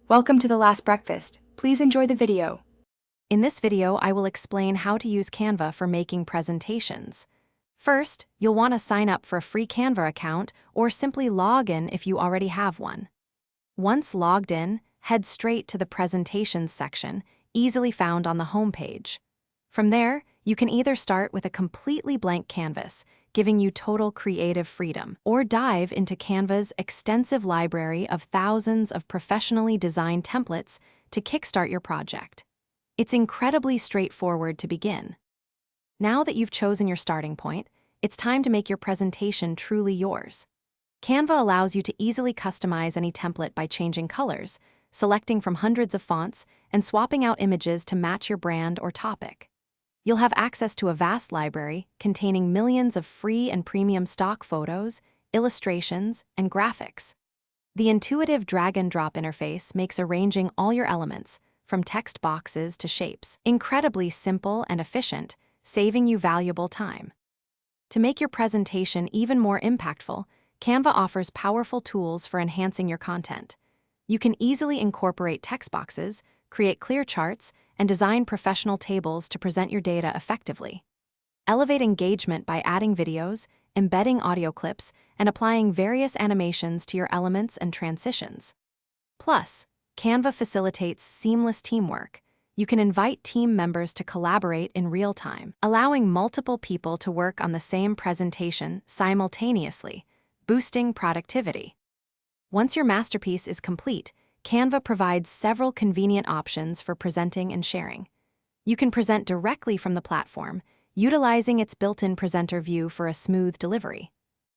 Welcome to the last breakfast. Please enjoy the video. In this video, I will explain how to use Canva for making presentations. First, you'll want to sign up for a free Canva account or simply log in if you already have one. Once logged in, head straight to the Presentations section, easily found on the home page. From there, you can either start with a completely blank canvas, giving you total creative freedom, or dive into Canva's extensive library of thousands of professionally designed templates to kickstart your project. It's incredibly straightforward to begin. Now that you've chosen your starting point, it's time to make your presentation truly yours. Canva allows you to easily customize any template by changing colors, selecting from hundreds of fonts, and swapping out images to match your brand or topic. You'll have access to a vast library containing millions of free and premium stock photos, illustrations, and graphics. The intuitive drag-and-drop interface makes arranging all your elements, from text boxes to shapes, incredibly simple and efficient, saving you valuable time. To make your presentation even more impactful, Canva offers powerful tools for enhancing your content. You can easily incorporate text boxes, create clear charts, and design professional tables to present your data effectively. Elevate engagement by adding videos, embedding audio clips, and applying various animations to your elements and transitions. Plus, Canva facilitates seamless teamwork. You can invite team members to collaborate in real time, allowing multiple people to work on the same presentation simultaneously, boosting productivity. Once your masterpiece is complete, Canva provides several convenient options for presenting and sharing. You can present directly from the platform, utilizing its built-in presenter view for a smooth delivery.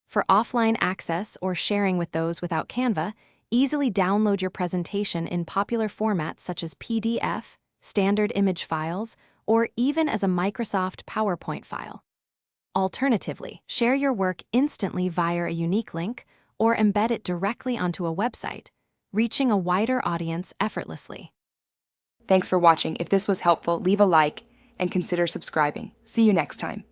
For offline access or sharing with those without Canva, easily download your presentation in popular formats such as PDF, standard image files, or even as a Microsoft PowerPoint file. Alternatively, share your work instantly via a unique link or embed it directly onto a website, reaching a wider audience effortlessly. Thanks for watching. If this was helpful, leave a like and consider subscribing. See you next time.